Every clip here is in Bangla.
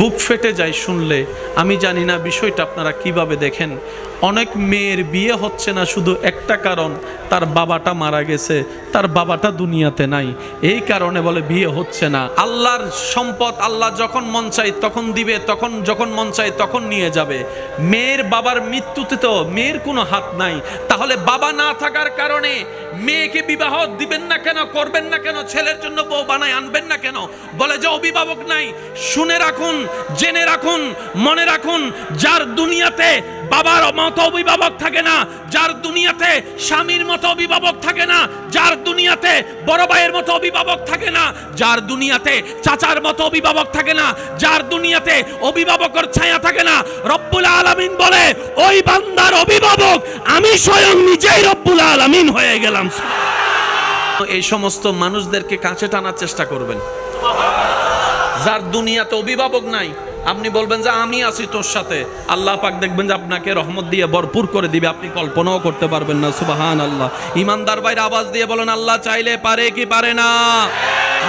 বুক ফেটে যায় শুনলে। আমি জানি না বিষয়টা আপনারা কিভাবে দেখেন। অনেক মেয়ের বিয়ে হচ্ছে না শুধু একটা কারণ, তার বাবাটা মারা গেছে, তার বাবাটা দুনিয়াতে নাই, এই কারণে বলে বিয়ে হচ্ছে না। আল্লাহর সম্পদ আল্লাহ যখন মন চায় তখন দিবে, তখন যখন মন চায় তখন নিয়ে যাবে। মেয়ের বাবার মৃত্যুতে তো মেয়ের কোনো হাত নাই, তাহলে বাবা না থাকার কারণে মেয়েকে বিবাহ দিবেন না কেন, করবেন না কেন, ছেলের জন্য বউ বানায় আনবেন না কেন? বলে যে অভিভাবক নাই। শুনে রাখুন, জেনে রাখুন, মনে রাখুন, যার দুনিয়াতে বাবার মতো অভিভাবক থাকে না, যার দুনিয়াতে স্বামীর মতো অভিভাবক থাকে না, যার দুনিয়াতে বড় ভাইয়ের মতো অভিভাবক থাকে না, যার দুনিয়াতে চাচার মতো অভিভাবক থাকে না, যার দুনিয়াতে অভিভাবকের ছায়া থাকে না, রব্বুল আলামিন বলে ওই বান্দার অভিভাবক আমি স্বয়ং নিজেই রব্বুল আলামিন হয়ে গেলাম। এই সমস্ত মানুষদেরকে কাছে টানার চেষ্টা করবেন। যার দুনিয়াতে অভিভাবক নাই, আপনি বলবেন যে আমি আছি তোর সাথে, আল্লাহ পাক দেখবেন যে আপনাকে রহমত দিয়ে ভরপুর করে দিবে, আপনি কল্পনাও করতে পারবেন না। সুবহানাল্লাহ। ইমানদার ভাইরা আওয়াজ দিয়ে বলেন আল্লাহ চাইলে পারে কি পারে না?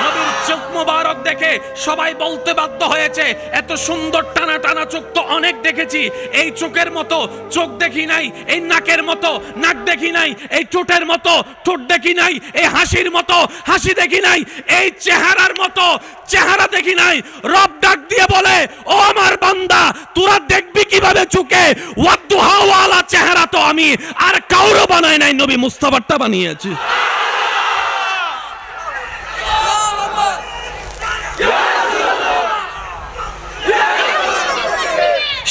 নবীর চোখ মোবারক দেখে সবাই বলতে বাধ্য হয়েছে, এত সুন্দর টানা টানা চোখ তো অনেক দেখেছি, এই চোখের মতো চোখ দেখি নাই, এই নাকের মতো নাক দেখি নাই, এই ঠোঁটের মতো ঠোঁট দেখি নাই, এই হাসির মতো হাসি দেখি নাই, এই চেহারার মতো চেহারা দেখি নাই। রব ডাক দিয়ে বলে ও আমার বান্দা, তোরা দেখবি কিভাবে চোখে? ওয়াদুহা ওয়ালা চেহারা তো আমি আর কাউরে বানাই নাই, নবী মুস্তাফারটা বানিয়েছি।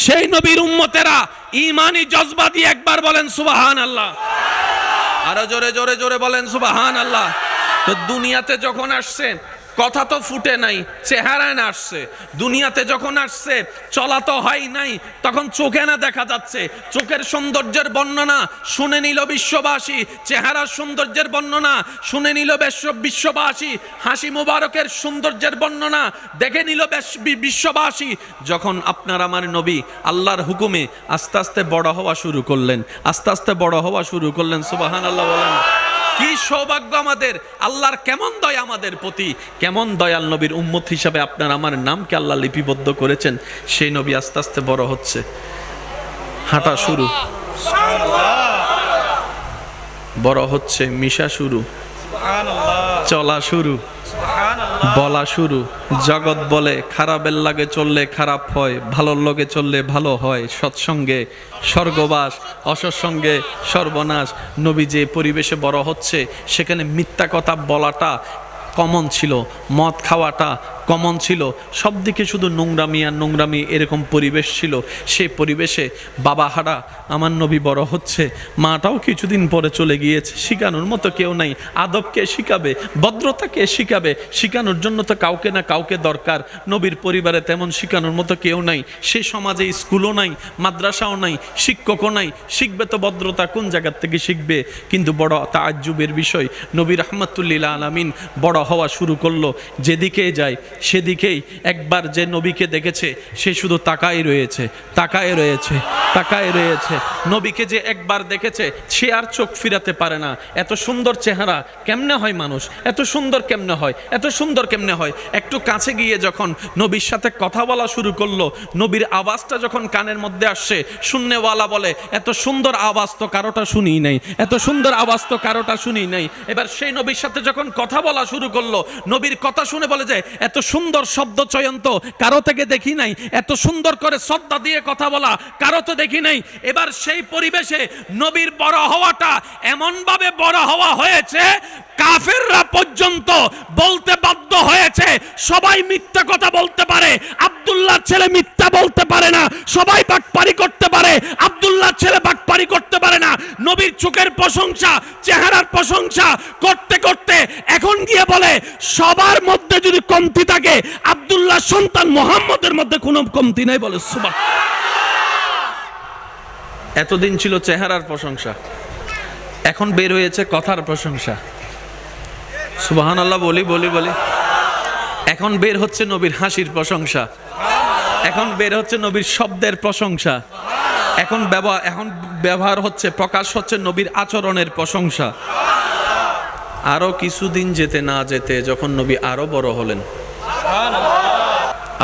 সেই নবীর উম্মতেরা ঈমানি জজবা দিয়ে একবার বলেন সুবহানাল্লাহ। আরো জোরে জোরে জোরে বলেন সুবহানাল্লাহ। তো দুনিয়াতে যখন আসছে কথা তো ফুটে নাই, চেহারায় না আসছে। দুনিয়াতে যখন আসছে চলা তো হয় নাই, তখন চোখে না দেখা যাচ্ছে। চোখের সৌন্দর্যের বর্ণনা শুনে নিল বিশ্ববাসী, চেহারার সৌন্দর্যের বর্ণনা শুনে নিল বিশ্ববাসী, হাসি মুবারকের সৌন্দর্যের বর্ণনা দেখে নিল বিশ্ববাসী। যখন আপনার আমার নবী আল্লাহর হুকুমে আস্তে আস্তে বড় হওয়া শুরু করলেন, আস্তে আস্তে বড় হওয়া শুরু করলেন। সুবহানাল্লাহ বলেন। কি সৌভাগ্য আমাদের, আল্লাহর কেমন দয়া আমাদের প্রতি, কেমন দয়াল নবীর উম্মত হিসাবে আপনার আমার নামকে আল্লাহ লিপিবদ্ধ করেছেন। সেই নবী আস্তে আস্তে বড় হচ্ছে, হাঁটা শুরু, বড় হচ্ছে, মিশা শুরু, চলা শুরু, বলা শুরু। জগৎ বলে খারাপের লাগে চললে খারাপ হয়, ভালোর লগে চললে ভালো হয়, সৎসঙ্গে স্বর্গবাস, অসৎসঙ্গে সর্বনাশ। নবী যে পরিবেশে বড় হচ্ছে সেখানে মিথ্যা কথা বলাটা কমন ছিল, মদ খাওয়াটা কমন ছিল, সব দিকে শুধু নোংরামি আর নোংরামি, এরকম পরিবেশ ছিল। সেই পরিবেশে বাবা হারা আমার নবী বড় হচ্ছে, মাটাও কিছুদিন পরে চলে গিয়েছে, শিখানোর মতো কেউ নাই। আদবকে শিখাবে, ভদ্রতাকে শিখাবে, শিখানোর জন্য তো কাউকে না কাউকে দরকার। নবীর পরিবারে তেমন শিখানোর মতো কেউ নাই, সে সমাজে স্কুলও নাই, মাদ্রাসাও নাই, শিক্ষকও নাই, শিখবে তো ভদ্রতা কোন জায়গার থেকে শিখবে? কিন্তু বড় তাজ্জুবের বিষয়, নবী রাহমাতুল্লিল আলামিন বড় হওয়া শুরু করলো, যেদিকে যায় সেদিকেই একবার যে নবীকে দেখেছে সে শুধু তাকায় রয়েছে, তাকায় রয়েছে, তাকায় রয়েছে। নবীকে যে একবার দেখেছে সে আর চোখ ফিরাতে পারে না। এত সুন্দর চেহারা কেমনে হয় মানুষ, এত সুন্দর কেমনে হয়, এত সুন্দর কেমনে হয়? একটু কাছে গিয়ে যখন নবীর সাথে কথা বলা শুরু করলো, নবীর আওয়াজটা যখন কানের মধ্যে আসছে, শুননেওয়ালা বলে এত সুন্দর আওয়াজ তো কারোটা শুনি নাই, এত সুন্দর আওয়াজ তো কারোটা শুনি নাই। এবার সেই নবীর সাথে যখন কথা বলা শুরু করলো, নবীর কথা শুনে বলে যে এত সুন্দর শব্দ চয়ন তো কারো থেকে দেখি নাই, এত সুন্দর করে শ্রদ্ধা দিয়ে কথা বলা কারো তো দেখি নাই। এবার সেই পরিবেশে নবীর বড় হওয়াটা এমন ভাবে বড় হওয়া হয়েছে, কাফেররা পর্যন্ত বলতে বাধ্য হয়েছে সবাই মিথ্যা কথা বলতে পারে, আব্দুল্লাহর ছেলে মিথ্যা বলতে পারে না, সবাই বাটপারি করতে পারে, আব্দুল্লাহর ছেলে বাটপারি করতে পারে না। নবীর চোখের প্রশংসা, চেহারার প্রশংসা করতে করতে এখন গিয়ে বলে সবার মধ্যে যদি কমতি থাকে আব্দুল্লাহর সন্তান মুহাম্মদের মধ্যে কোনো কমতি নাই। বলে সুবহান। এতদিন ছিল চেহারার প্রশংসা, এখন বের হয়েছে কথার প্রশংসা। সুবহানাল্লাহ বলি বলি বলি। এখন বের হচ্ছে নবীর হাসির প্রশংসা, এখন বের হচ্ছে নবীর শব্দের প্রশংসা, এখন ব্যবহার হচ্ছে, প্রকাশ হচ্ছে নবীর আচরণের প্রশংসা। আরো কিছুদিন যেতে না যেতে যখন নবী আরো বড় হলেন,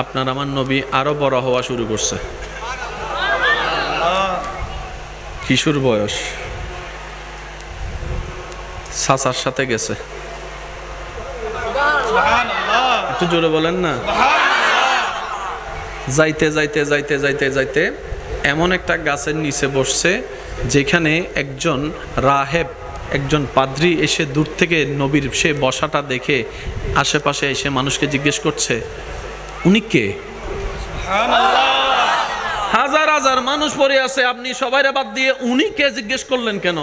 আপনার আমার নবী আরো বড় হওয়া শুরু করছে। কিশোর বয়স, চাচার সাথে গেছে। একটু জোরে বলেন না। যাইতে যাইতে যাইতে যাইতে যাইতে এমন একটা গাছের নিচে বসছে যেখানে একজন রাহেব, একজন পাদ্রী এসে দূর থেকে নবীর সে বসাটা দেখে আশেপাশে এসে মানুষকে জিজ্ঞেস করছে, উনি কে? হাজার হাজার মানুষ পড়ে আছে, আপনি সবাইরে বাদ দিয়ে উনি কে জিজ্ঞেস করলেন কেন?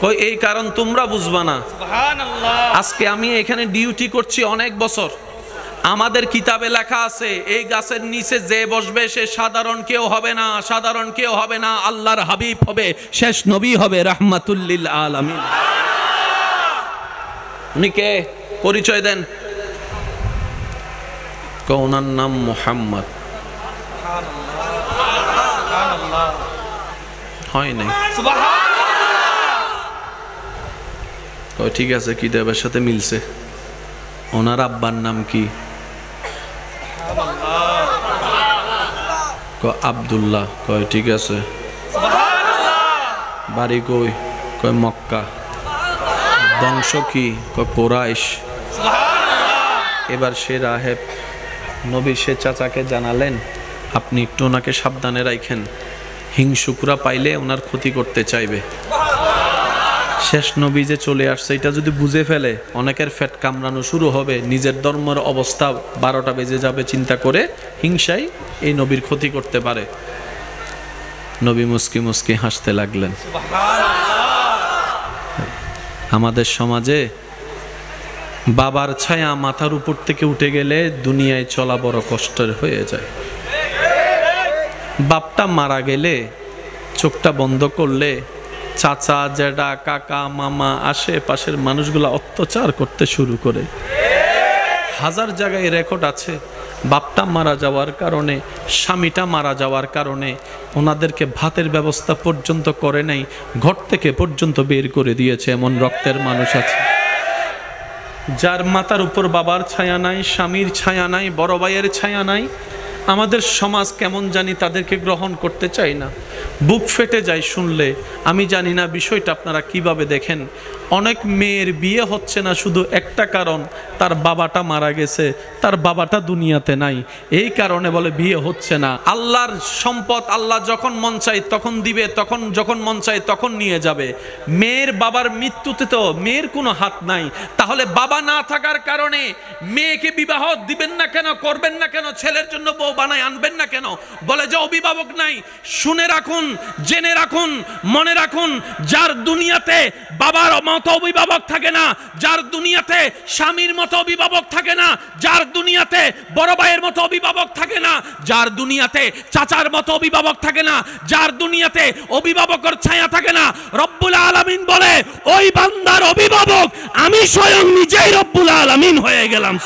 কই এই কারণ তোমরা বুঝবা না। আজকে আমি এখানে ডিউটি করছি অনেক বছর, আমাদের কিতাবে লেখা আছে এই গাছের নিচে যে বসবে সে সাধারণ কেউ হবে না, সাধারণ কেউ হবে না, আল্লাহর হাবিব হবে, শেষ নবী হবে, রাহমাতুল লিল আলামিন। উনি কে? পরিচয় দেন। ওনার নাম মুহাম্মদ। হয় নাই। ঠিক আছে, কিতাবের সাথে মিলছে। ওনার আব্বার নাম কি? আব্দুল্লাহ। কয় ঠিক আছে। বাড়ি কই? কয় মক্কা। বংশ কি? কয় কুরাইশ। এবার সে রাহেব নবী সে চাচাকে জানালেন, আপনি একটু ওনাকে সাবধানে রাখেন, হিংসুকরা পাইলে ওনার ক্ষতি করতে চাইবে। শেষ নবী যে চলে আসছে এটা যদি বুঝে ফেলে অনেকের ফেট কামড়ানো শুরু হবে, নিজের ধর্মের অবস্থা 12টা বেজে যাবে চিন্তা করে হিংসায় এই নবীর ক্ষতি করতে পারে। নবী মুস্কি মুস্কি হাসতে লাগলেন। আমাদের সমাজে বাবার ছায়া মাথার উপর থেকে উঠে গেলে দুনিয়ায় চলা বড় কষ্টের হয়ে যায়। বাপটা মারা গেলে চোখটা বন্ধ করলে চাচা, জেঠা, কাকা, মামা, আশেপাশের মানুষগুলা অত্যাচার করতে শুরু করে। হাজার জায়গায় রেকর্ড আছে, বাপটা মারা যাওয়ার কারণে, স্বামীটা মারা যাওয়ার কারণে ওনাদেরকে ভাতের ব্যবস্থা পর্যন্ত করে নাই, ঘর থেকে পর্যন্ত বের করে দিয়েছে, এমন রক্তের মানুষ আছে। যার মাথার উপর বাবার ছায়া নাই, স্বামীর ছায়া নাই, বড় ভাইয়ের ছায়া নাই, আমাদের সমাজ কেমন জানি তাদেরকে গ্রহণ করতে চাই না। বুক ফেটে যায় শুনলে। আমি জানি না বিষয়টা আপনারা কিভাবে দেখেন। অনেক মেয়ের বিয়ে হচ্ছে না শুধু একটা কারণ, তার বাবাটা মারা গেছে, তার বাবাটা দুনিয়াতে নাই, এই কারণে বলে বিয়ে হচ্ছে না। আল্লাহর সম্পদ আল্লাহ যখন মন চায় তখন দিবে, তখন যখন মন চায় তখন নিয়ে যাবে। মেয়ের বাবার মৃত্যুতে তো মেয়ের কোনো হাত নাই, তাহলে বাবা না থাকার কারণে মেয়েকে বিবাহ দিবেন না কেন, করবেন না কেন, ছেলের জন্য বউ বানায় আনবেন না কেন? বলে যে অভিভাবক নাই। শুনে রাখুন, জেনে রাখুন, মনে রাখুন, যার দুনিয়াতে বাবার মতো অভিভাবক থাকে না, যার দুনিয়াতে স্বামীর মতো অভিভাবক থাকে না, যার দুনিয়াতে বড় ভাইয়ের মতো অভিভাবক থাকে না, যার দুনিয়াতে চাচার মতো অভিভাবক থাকে না, যার দুনিয়াতে অভিভাবকের ছায়া থাকে না, রব্বুল আলামিন বলে ওই বান্দার অভিভাবক আমি স্বয়ং নিজেই রব্বুল আলামিন হয়ে গেলাম।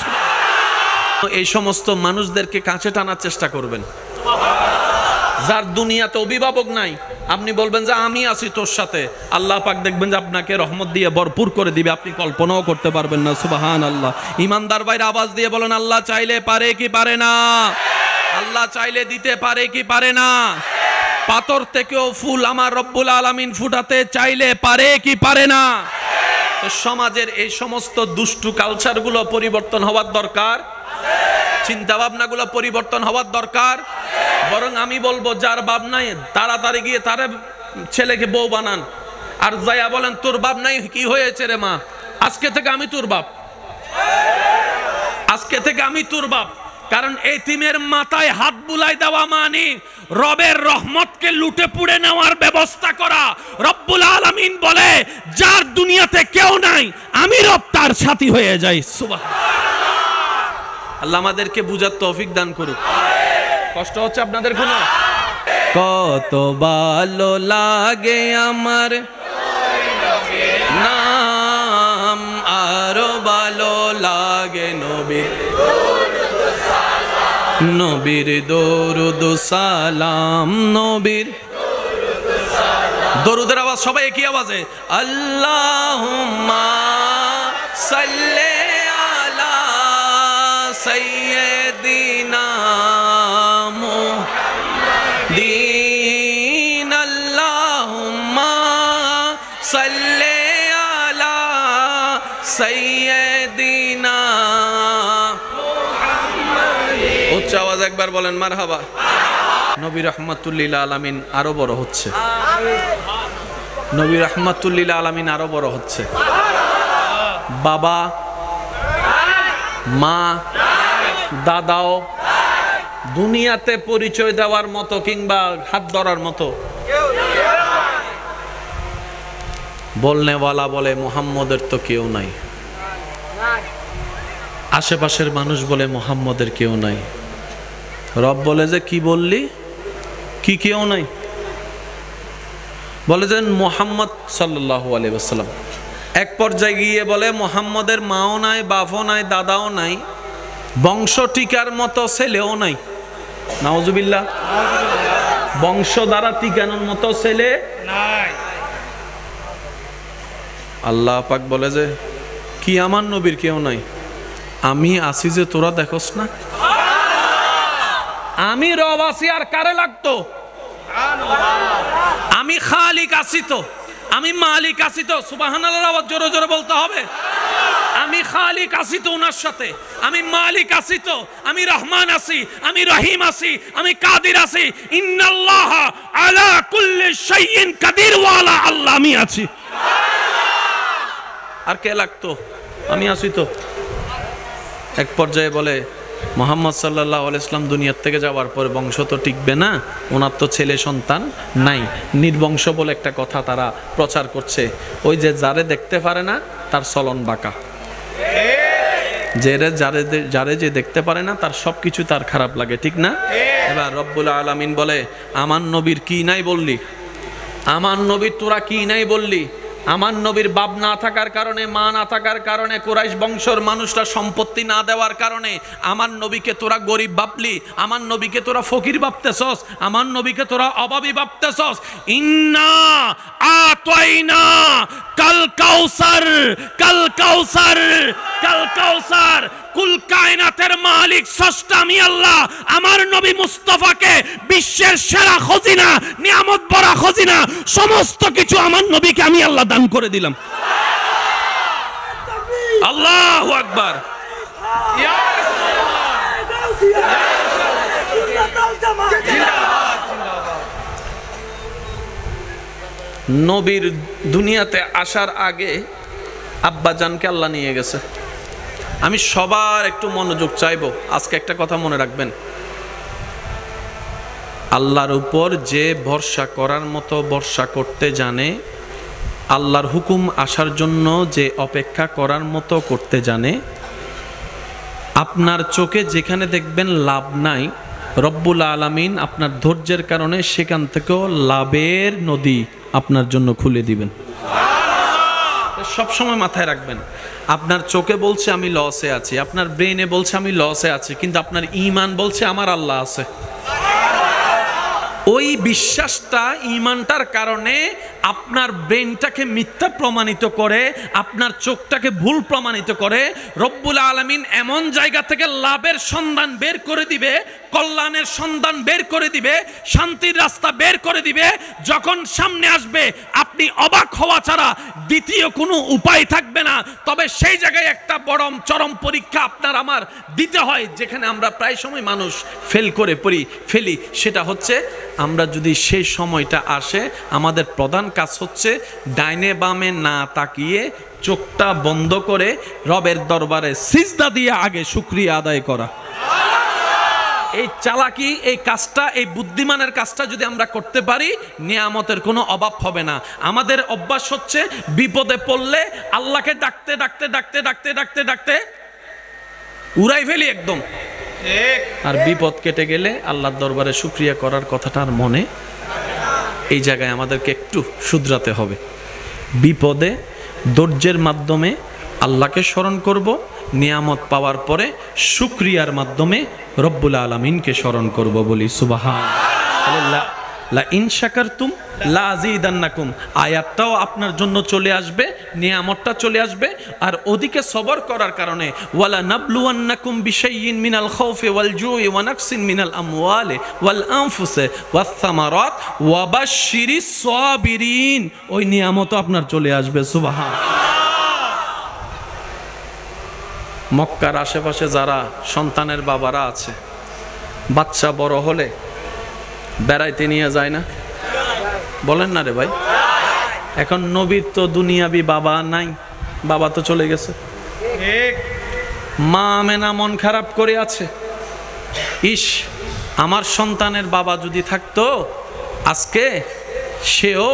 এই সমস্ত মানুষদেরকে কাছে টানার চেষ্টা করবেন। যার দুনিয়াতে অভিভাবক নাই, আপনি বলবেন যে আমি আছি তোর সাথে, আল্লাহ পাক দেখবেন যে আপনাকে রহমত দিয়ে ভরপুর করে দিবে, আপনি কল্পনাও করতে পারবেন না। সুবহানাল্লাহ। ইমানদার ভাইরা আওয়াজ দিয়ে বলেন, আল্লাহ চাইলে পারে কি পারে না? আল্লাহ চাইলে দিতে পারে কি পারে না? পাথর থেকেও ফুল আমার রব্বুল আলামিন ফুটাতে চাইলে পারে কি পারে না? তো সমাজের এই সমস্ত দুষ্টু কালচারগুলো পরিবর্তন হওয়ার দরকার, চিন্তা ভাবনাগুলো পরিবর্তন হওয়ার দরকার। বরং আমি বলবো যার বাপ নাই তাড়াতাড়ি গিয়ে তার ছেলেকে বউ বানান, আর যাইয়া বলেন তোর বাপ নাই, কি হয়েছে রে মা, আজকে থেকে আমি তোর বাপ, আজকে থেকে আমি তোর বাপ। কারণ এতিমের মাথায় হাত বুলাই দেওয়া মানে রবের রহমতকে লুটে পুড়ে নেওয়ার ব্যবস্থা করা। রব্বুল আলামিন বলে যার দুনিয়াতে কেউ নাই আমি রব তার সাথী হয়ে যাই। সুবহানাল্লাহ। আল্লাহ আমাদেরকে বুঝার তৌফিক দান করুক। কষ্ট হচ্ছে আপনাদের কোনো? কত ভালো লাগে আমার নাম, আরো ভালো লাগে নবীর, নবীর দরুদ সালাম, নবীর দরুদের আওয়াজ সবাই একই আওয়াজে আল্লাহুম্মা সাল্লি আলা সাইয়্যিদিনা সাইয়্যিদিনা উচ্চ আওয়াজ একবার বলেন মারহাবা। নবী রাহমাতুল লিল আলামিন আরো বড় হচ্ছে, নবী রাহমাতুল লিল আলামিন আরো বড় হচ্ছে। বাবা মা দাদাও দুনিয়াতে পরিচয় দেওয়ার মতো কিংবা হাত ধরার মতো বলনেওয়ালা বলে মুহাম্মদের তো কেউ নাই, আশেপাশের মানুষ বলে মুহাম্মদের কেউ নাই। রব বলে যে কি বললি, কি কেউ নাই? বলে যে মুহাম্মদ সাল্লাল্লাহু আলাইহি ওয়াসাল্লাম। এক পর্যায়ে গিয়ে বলে মুহাম্মদের মাও নাই, বাপও নাই, দাদাও নাই, বংশ টিকার মতো ছেলেও নাই। নাউজুবিল্লাহ। বংশ দ্বারা টিকানোর মতো ছেলে নাই। আল্লাহ পাক বলে যে কি আমার নবীর কেউ নাই? আমি আছি যে তোরা দেখোস না? আমি রব আছি, আর কারে লাগতো? আমি খালিক আছি তো, আমি মালিক আছি তো। সুবহানাল্লাহ আওয়াজ জোরে জোরে বলতে হবে। আমি খালিক আছি তো ওনার সাথে, আমি মালিক আছি তো, আমি রহমান আছি, আমি রহিম আছি, আমি কাদির আছি। ইন্নাল্লাহ আলা কুল্লি শাইইন কাদির ওয়ালা আল্লাহ আমি আছি। আর কে লাগতো? আমি আছি তো। এক পর্যায়ে বলে মুহাম্মদ সাল্লাল্লাহু আলাইহি ওয়াসাল্লাম দুনিয়ার থেকে যাওয়ার পরে বংশ তো টিকবে না, ওনার তো ছেলে সন্তান নাই, নির্বংশ বলে একটা কথা তারা প্রচার করছে। ওই যে যারে দেখতে পারে না তার চলন বাঁকা, যারে যে দেখতে পারে না তার সবকিছু তার খারাপ লাগে, ঠিক না? এবার রব্বুল আলামিন বলে আমার নবীর কি নাই বললি? আমার নবীর তোরা কি নাই বললি? আমার নবীর বাপ না থাকার কারণে, মা না থাকার কারণে, কুরাইশ বংশের মানুষরা সম্পত্তি না দেওয়ার কারণে আমার নবীকে তোরা গরিব ভাবলি, আমার নবীকে তোরা ফকির ভাবতেছস, আমার নবীকে তোরা অভাবী ভাবতেছস। ইন্না আতাইনা কাল কাউসার, কাল কাউসার, কাল কাউসার। কুল কায়নাতের মালিক স্রষ্টা আমি আল্লাহ। আমার নবী মুস্তাফাকে বিশ্বের সেরা খজিনা, নিয়ামত ভরা খজিনা, সমস্ত কিছু আমার নবীকে আমি আল্লাহ দান করে দিলাম। আল্লাহু আকবার। নবীর দুনিয়াতে আসার আগে আব্বাজানকে আল্লাহ নিয়ে গেছে। আমি সবার একটু মনোযোগ চাইবো। আজকে একটা কথা মনে রাখবেন, আল্লাহর উপর যে ভরসা করার মতো ভরসা করতে জানে, আল্লাহর হুকুম আসার জন্য যে অপেক্ষা করার মতো করতে জানে, আপনার চোখে যেখানে দেখবেন লাভ নাই, রব্বুল আলামিন আপনার ধৈর্যের কারণে সেখান থেকেও লাভের নদী আপনার জন্য খুলে দিবেন। সব সময় মাথায় রাখবেন, আপনার চোখে বলছে আমি লসে আছি, আপনার ব্রেনে বলছে আমি লসে আছি, কিন্তু আপনার ঈমান বলছে আমার আল্লাহ আছে। ওই বিশ্বাসটা, ঈমানটার কারণে আপনার ব্রেনটাকে মিথ্যা প্রমাণিত করে, আপনার চোখটাকে ভুল প্রমাণিত করে। রব্বুল আলামিন এমন জায়গা থেকে লাভের সন্ধান বের করে দিবে, কল্যাণের সন্ধান বের করে দিবে, শান্তির রাস্তা বের করে দিবে। যখন সামনে আসবে আপনি অবাক হওয়া ছাড়া দ্বিতীয় কোনো উপায় থাকবে না। তবে সেই জায়গায় একটা বড় চরম পরীক্ষা আপনার আমার দিতে হয়, যেখানে আমরা প্রায় সময় মানুষ ফেলি। সেটা হচ্ছে আমরা যদি সেই সময়টা আসে, আমাদের প্রধান কাজ হচ্ছে ডাইনে বামে না তাকিয়ে চোখটা বন্ধ করে রবের দরবারে সিজদা দিয়ে আগে শুকরিয়া আদায় করা। এই চালাকি, এই কাজটা, এই বুদ্ধিমানের কাজটা যদি আমরা করতে পারি, নিয়ামতের কোনো অভাব হবে না। আমাদের অভ্যাস হচ্ছে বিপদে পড়লে আল্লাহকে ডাকতে ডাকতে ডাকতে ডাকতে ডাকতে ডাকতে উড়াই ফেলি একদম। আর বিপদ কেটে গেলে আল্লাহর দরবারে শুকরিয়া করার কথাটা আর মনে, এই জায়গায় আমাদেরকে একটু শুধরাতে হবে। বিপদে ধৈর্যের মাধ্যমে আল্লাহকে স্মরণ করব, নিয়ামত পাওয়ার পরে শুকরিয়ার মাধ্যমে রব্বুল আলামিনকে স্মরণ করব। বলি সুবহানাল্লাহ। লা ইন শাকারতুম লা আযীদান্নাকুম, আয়াতটাও আপনার জন্য চলে আসবে, নিয়ামতটা চলে আসবে। আর ওদিকে সবর করার কারণে ওয়ালা নাবলুওয়ান্নাকুম বিশাইইন মিনাল খাউফি ওয়াল জুই ওয়া নাকসিন মিনাল আমওয়ালি ওয়াল আনফুসি ওয়াস সামারাত ওয়া বাশশিরিস সাবিরিন, ওই নিয়ামতও আপনার চলে আসবে। সুবহানাল্লাহ। মক্কার আশেপাশে যারা সন্তানের বাবারা আছে, বাচ্চা বড় হলে বেড়াইতে নিয়ে যায় না? বলেন না রে ভাই। এখন নবীর তো দুনিয়াবি বাবা নাই, বাবা তো চলে গেছে। মা আমেনা মন খারাপ করে আছে, ইস আমার সন্তানের বাবা যদি থাকতো আজকে সেও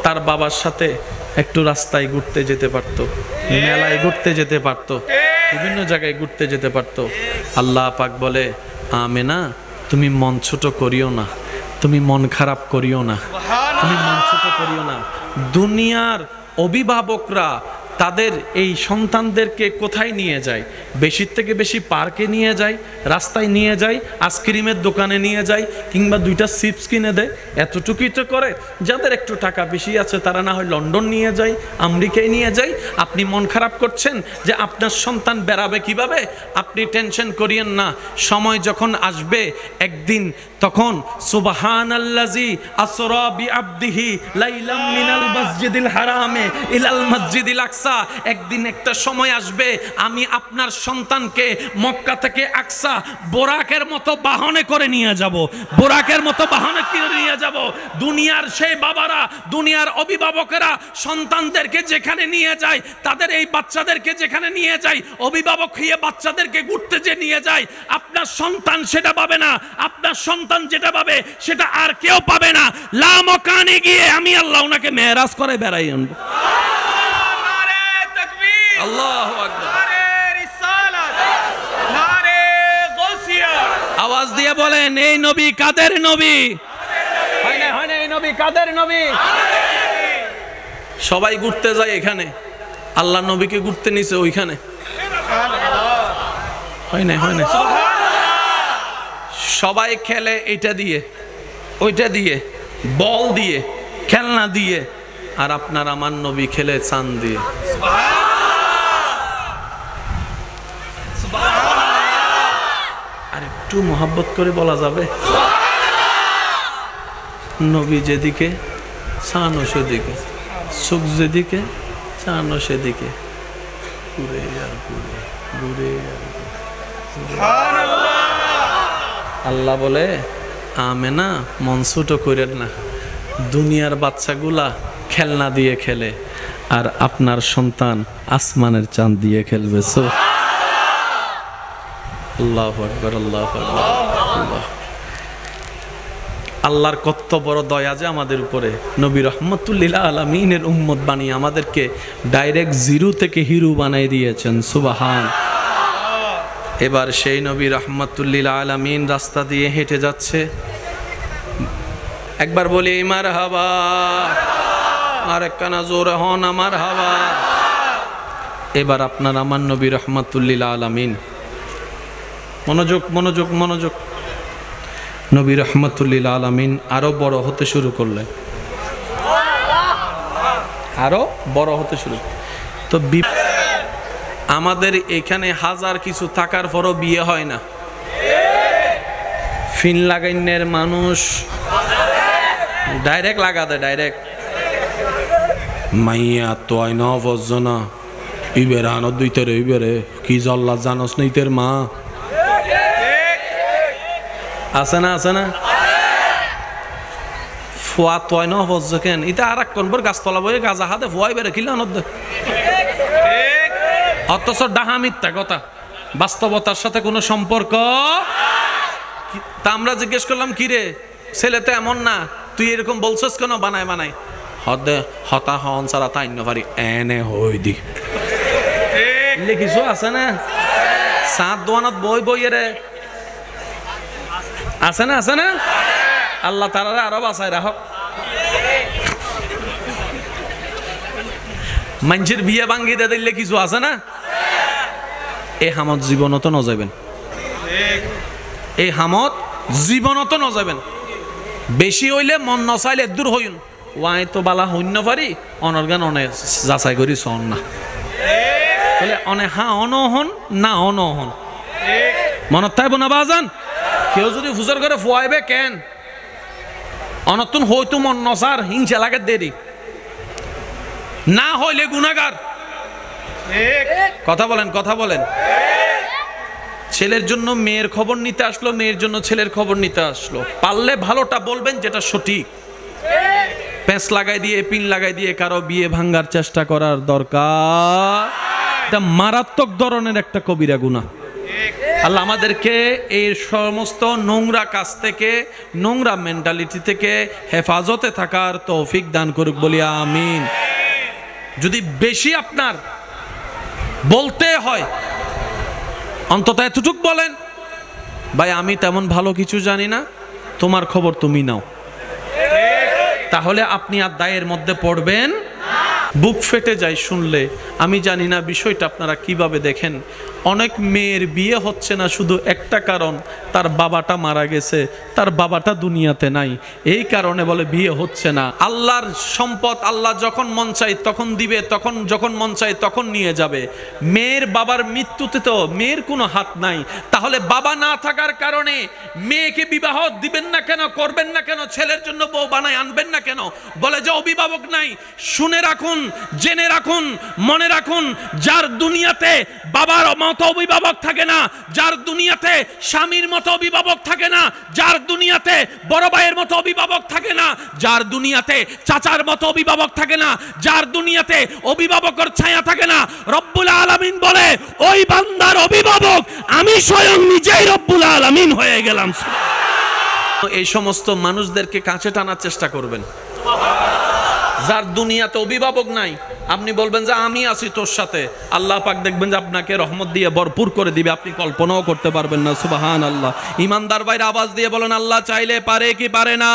তার বাবার সাথে একটু রাস্তায় ঘুরতে যেতে পারতো, মেলায় ঘুরতে যেতে পারতো, বিভিন্ন জায়গায় ঘুরতে যেতে পারতো। আল্লাহ পাক বলে, আমেনা তুমি মন ছোট করিও না, তুমি মন খারাপ করিও না, তুমি মন ছোট করিও না। দুনিয়ার অভিভাবকরা তাদের এই সন্তানদেরকে কোথায় নিয়ে যায়? বেশির থেকে বেশি পার্কে নিয়ে যায়, রাস্তায় নিয়ে যায়, আইসক্রিমের দোকানে নিয়ে যায়, কিংবা 2টা চিপস কিনে দেয়। এতটুকুই তো করে। যাদের একটু টাকা বেশি আছে তারা না হয় লন্ডন নিয়ে যায়, আমেরিকায় নিয়ে যায়। আপনি মন খারাপ করছেন যে আপনার সন্তান বেড়াবে কিভাবে? আপনি টেনশন করিয়েন না। সময় যখন আসবে একদিন, তখন সুবহানাল্লাযী আসরা বিআবদিহি লাইলাম মিনাল মসজিদিল হারামে ইলাল মসজিদিল আকসা। একদিন একটা সময় আসবে আমি আপনার সন্তানকে মক্কা থেকে আকসা বোরাকের মতো বাহনে করে নিয়ে যাব, বোরাকের মতো বাহনে করে নিয়ে যাব। দুনিয়ার সেই বাবারা, দুনিয়ার অভিভাবকেরা সন্তানদেরকে যেখানে নিয়ে যায়, তাদের এই বাচ্চাদেরকে যেখানে নিয়ে যায়, অভিভাবক হয়ে বাচ্চাদেরকে ঘুরতে যে নিয়ে যায়, আপনার সন্তান সেটা পাবে না। আপনার সন্তান যেটা পাবে সেটা আর কেউ পাবে না। লামকানে গিয়ে আমি আল্লাহ ওনাকে মেরাজ করে বেড়াই আনবো। আল্লাহু আকবার। আওয়াজ দিয়ে বলেন, এই নবী কাদের নবী? হয় না এই নবী কাদের নবী? সবাই ঘুরতে যায় এখানে, আল্লাহ নবীকে ঘুরতে নিছে ওইখানে। হয় না সবাই খেলে এটা দিয়ে, ওইটা দিয়ে, বল দিয়ে, খেলনা দিয়ে, আর আপনার আমার নবী খেলে চাঁদ দিয়ে। আর একটু মোহাব্বত করে বলা যাবে, নবী যেদিকে চাঁদও সেদিকে, সুখ যেদিকে চাঁদও সেদিকে, ঘুরে আর ঘুরে, ঘুরে আর ঘুরে। আল্লাহ বলে, আমেনা মন ছোট করেন না। দুনিয়ার বাচ্চাগুলা খেলনা দিয়ে খেলে, আর আপনার সন্তান আসমানের চাঁদ দিয়ে খেলবে। আল্লাহু আকবার, আল্লাহু আকবার। আল্লাহর কত বড় দয়া যে আমাদের উপরে। নবী রাহমাতুল লিল আলামিনের উম্মত বানিয়ে আমাদেরকে ডাইরেক্ট জিরো থেকে হিরো বানাই দিয়েছেন। সুবহান। এবার সেই নবী রাহমাতুল লিল আলামিন রাস্তা দিয়ে হেঁটে যাচ্ছে। একবার বলি মারহাবা, আর একখানা জোরে হন মারহাবা। এবার আপনার আমার নবী রাহমাতুল লিল আলামিন, মনোযোগ মনোযোগ মনোযোগ, নবী রাহমাতুল লিল আলামিন আরো বড় হতে শুরু করলেন, আরো বড় হতে শুরু। তো আমাদের এখানে হাজার কিছু থাকার পরও বিয়ে হয় না। ফিন লাগাইনের মানুষ ডাইরেক্ট লাগা দেয়, ডাইরেক্ট মাইয়া তো আই ন বজনা ইবের আনত দুইতে রে, ইবেরে কি জল্লা জানস নইতের মা আছে না, আছে না? ফুয়া তয় ন বজ কেন ইটা আর এক কোনবার গাছতলা বয়ে গাজা হাতে ফুয়াই বেড়ে কিলে আনত দে। অথচ ডাহা মিথ্যা কথা, বাস্তবতার সাথে কোনো সম্পর্ক। তা আমরা জিজ্ঞেস করলাম, কি রে ছেলে তো এমন না, তুই এরকম বলছস কেন? বানায় বানায় হদে হতা হন সারা তাই না পারি এনে হই দি কিছু আছে না? সাত দোয়ানত বই বই রে আছে না, আছে না? আল্লাহ তাআলা আরো বাঁচায় রাখক। মানুষের বিয়ে ভাঙ্গি দিয়ে দিলে কিছু আছে না? এই হামত জীবনত ন যাবেন, এই হামত জীবনত ন যাবেন। বেশি হইলে মন নচাইলে দূর হইন। ওয়াই তো বালা হইন পারি অনর্গান অনে যাচাই করি সন না বলে অনে হা অনহন না অনহন মনত থাকবো না বাজান। কেউ যদি ফুজর করে ফুয়াইবে কেন অনতুন হইতো মন নচার হিংসা লাগে দেরি না হইলে গুনাগার। কথা বলেন, কথা বলেন। ছেলের জন্য মেয়ের খবর নিতে আসলো, মেয়ের জন্য ছেলের খবর নিতে আসলো। পারলে ভালোটা বলবেন, যেটা সঠিক। প্যাঁচ লাগাই দিয়ে, পিন লাগাই দিয়ে কারো বিয়ে ভাঙ্গার চেষ্টা করার দরকার, এটা মারাত্মক ধরনের একটা কবিরা গুনাহ। আল্লাহ আমাদেরকে এই সমস্ত নোংরা কাজ থেকে, নোংরা মেন্টালিটি থেকে হেফাজতে থাকার তৌফিক দান করুক, বলি আমিন। যদি বেশি আপনার বলতে হয়, অন্তত এতটুক বলেন, ভাই আমি তেমন ভালো কিছু জানি না, তোমার খবর তুমি নাও। তাহলে আপনি আর দায়ের মধ্যে পড়বেন। বুক ফেটে যায় শুনলে। আমি জানি না বিষয়টা আপনারা কিভাবে দেখেন। অনেক মেয়ের বিয়ে হচ্ছে না শুধু একটা কারণ, তার বাবাটা মারা গেছে, তার বাবাটা দুনিয়াতে নাই, এই কারণে বলে বিয়ে হচ্ছে না। আল্লাহর সম্পদ আল্লাহ যখন মন চায় তখন দিবে, তখন যখন মন চায় তখন নিয়ে যাবে। মেয়ের বাবার মৃত্যুতে তো মেয়ের কোনো হাত নাই। তাহলে বাবা না থাকার কারণে মেয়েকে বিবাহ দিবেন না কেন, করবেন না কেন, ছেলের জন্য বউ বানায় আনবেন না কেন? বলে যে অভিভাবক নাই। শুনে রাখুন, জেনে রাখুন, মনে রাখুন, যার দুনিয়াতে বাবার মতো অভিভাবক থাকে না, যার দুনিয়াতে স্বামীর মতো অভিভাবক থাকে না, যার দুনিয়াতে বড় ভাইয়ের মতো অভিভাবক থাকে না, যার দুনিয়াতে চাচার মতো অভিভাবক থাকে না, যার দুনিয়াতে অভিভাবকের ছায়া থাকে না, রব্বুল আলামিন বলে ওই বান্দার অভিভাবক আমি স্বয়ং নিজেই রব্বুল আলামিন হয়ে গেলাম। এই সমস্ত মানুষদেরকে কাছে টানার চেষ্টা করবেন। যার দুনিয়াতে অভিভাবক নাই, আপনি বলবেন যে আমি আছি তোর সাথে, আল্লাহ পাক দেখবেন যে আপনাকে রহমত দিয়ে ভরপুর করে দিবে, আপনি কল্পনাও করতে পারবেন না। সুবহানাল্লাহ। ইমানদার ভাইরা আওয়াজ দিয়ে বলেন, আল্লাহ চাইলে পারে কি পারে না?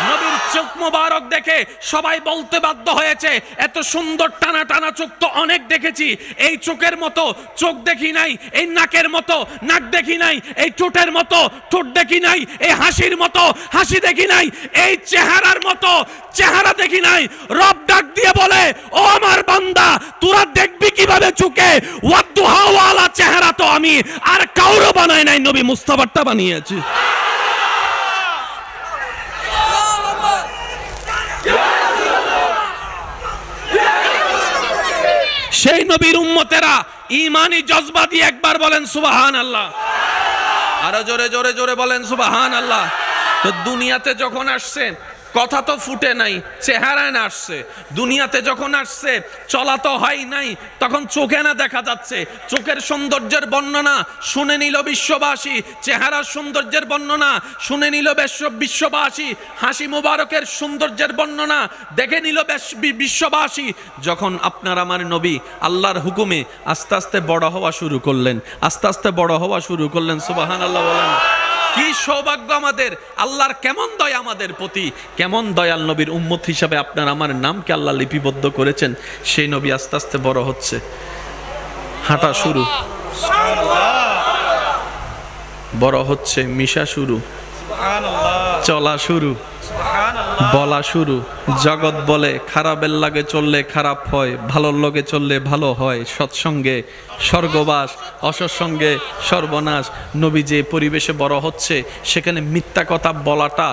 নবীর চোখ মোবারক দেখে সবাই বলতে বাধ্য হয়েছে, এত সুন্দর টানা টানা চোখ তো অনেক দেখেছি, এই চোখের মতো চোখ দেখি নাই, এই নাকের মতো নাক দেখি নাই, এই ঠোঁটের মতো ঠোঁট দেখি নাই, এই হাসির মতো হাসি দেখি নাই, এই চেহারার মতো চেহারা দেখি নাই। রব ডাক দিয়ে বলে, ও আমার বান্দা, তোরা দেখবি কিভাবে চোখে? ওয়াদুহা ওয়ালা চেহারা তো আমি আর কাউরে বানাই নাই, নবী মুস্তাফারটা বানিয়েছি। সেই নবীর উম্মতেরা ঈমানি জজবা দিয়ে একবার বলেন সুবহানাল্লাহ। আরো জোরে জোরে জোরে বলেন সুবহানাল্লাহ। তো দুনিয়াতে যখন আসছে কথা তো ফুটে নাই, চেহারায় না আসছে। দুনিয়াতে যখন আসছে চলা তো হয় নাই, তখন চোখে না দেখা যাচ্ছে। চোখের সৌন্দর্যের বর্ণনা শুনে নিল বিশ্ববাসী, চেহারার সৌন্দর্যের বর্ণনা শুনে নিল বিশ্ববাসী, হাসি মুবারকের সৌন্দর্যের বর্ণনা দেখে নিল বিশ্ববাসী। যখন আপনার আমার নবী আল্লাহর হুকুমে আস্তে আস্তে বড় হওয়া শুরু করলেন, আস্তে আস্তে বড় হওয়া শুরু করলেন। সুবহানাল্লাহ বলেন। কি সৌভাগ্য আমাদের! আল্লাহর কেমন দয়া আমাদের প্রতি, কেমন দয়াল নবীর উম্মত হিসাবে আপনার আমার নামকে আল্লাহ লিপিবদ্ধ করেছেন। সেই নবী আস্তে আস্তে বড় হচ্ছে, হাঁটা শুরু, বড় হচ্ছে, মিশা শুরু, চলা শুরু, বলা শুরু। জগৎ বলে খারাপের লাগে চললে খারাপ হয়, ভালোর লগে চললে ভালো হয়। সৎসঙ্গে স্বর্গবাস, অসৎসঙ্গে সর্বনাশ। নবী যে পরিবেশে বড় হচ্ছে সেখানে মিথ্যা কথা বলাটা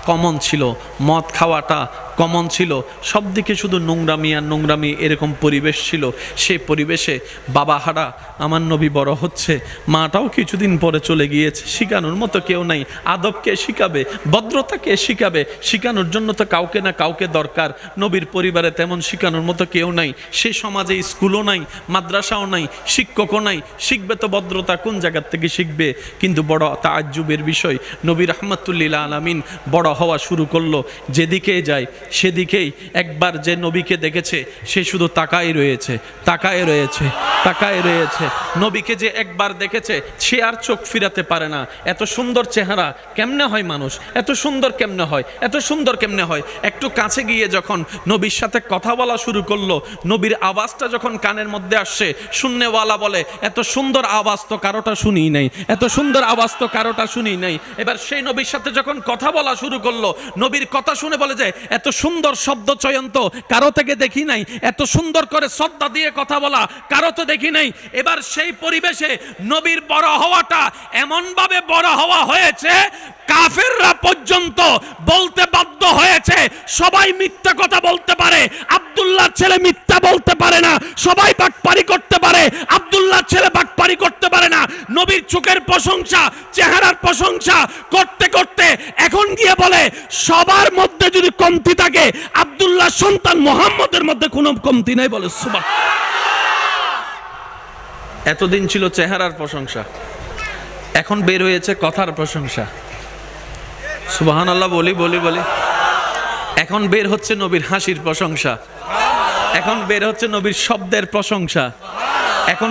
কমন ছিল, মদ খাওয়াটা কমন ছিল, সব দিকে শুধু নোংরামি আর নোংরামি, এরকম পরিবেশ ছিল। সেই পরিবেশে বাবা হারা আমার নবী বড় হচ্ছে, মাটাও কিছুদিন পরে চলে গিয়েছে, শিখানোর মতো কেউ নাই। আদব কে শিখাবে, ভদ্রতা কে শিখাবে? শিখানোর জন্য তো কাউকে না কাউকে দরকার। নবীর পরিবারে তেমন শিখানোর মতো কেউ নাই। সে সমাজে স্কুলও নাই, মাদ্রাসাও নাই, শিক্ষকও নাই। শিখবে তো ভদ্রতা কোন জায়গার থেকে শিখবে? কিন্তু বড় তাজ্জুবের বিষয়, নবী রাহমাতুল্লিল আলামিন বড় হওয়া শুরু করলো। যেদিকে যায় সেদিকেই একবার যে নবীকে দেখেছে সে শুধু তাকায় রয়েছে, তাকায় রয়েছে, তাকায় রয়েছে। নবীকে যে একবার দেখেছে সে আর চোখ ফিরাতে পারে না। এত সুন্দর চেহারা কেমনে হয় মানুষ? এত সুন্দর কেমনে হয়? এত সুন্দর কেমনে হয়? একটু কাছে গিয়ে যখন নবীর সাথে কথা বলা শুরু করলো, নবীর আওয়াজটা যখন কানের মধ্যে আসছে, শুননেওয়ালা বলে এত সুন্দর আওয়াজ তো কারোটা শুনি নাই, এত সুন্দর আওয়াজ তো কারোটা শুনি নাই। এবার সেই নবীর সাথে যখন কথা বলা শুরু করলো, নবীর কথা শুনে বলে যে এত সুন্দর শব্দ চয়ন তো কারো থেকে দেখি নাই, এত সুন্দর করে শ্রদ্ধা দিয়ে কথা বলা কারো তো দেখি নাই। এবার সেই পরিবেশে নবীর বড় হওয়াটা এমন ভাবে বড় হওয়া হয়েছে, কাফেররা পর্যন্ত বলতে বাধ্য হয়ে হয়েছে সবাই মিথ্যা কথা বলতে পারে, আব্দুল্লাহর ছেলে মিথ্যা বলতে পারে না। সবাই বাটপারি করতে পারে, আব্দুল্লাহর ছেলে বাটপারি করতে পারে না। নবীর চোখের প্রশংসা, চেহারার প্রশংসা করতে করতে এখন গিয়ে বলে সবার মধ্যে যদি কমতি থাকে আব্দুল্লাহর সন্তান মুহাম্মদের মধ্যে কোনো কমতি নাই। বলে সুবহানাল্লাহ। এতদিন ছিল চেহারার প্রশংসা, এখন বের হয়েছে কথার প্রশংসা। সুবহানাল্লাহ বলি বলি বলি। এখন বের হচ্ছে নবীর হাসির প্রশংসা, এখন বের হচ্ছে নবীর শব্দের প্রশংসা, এখন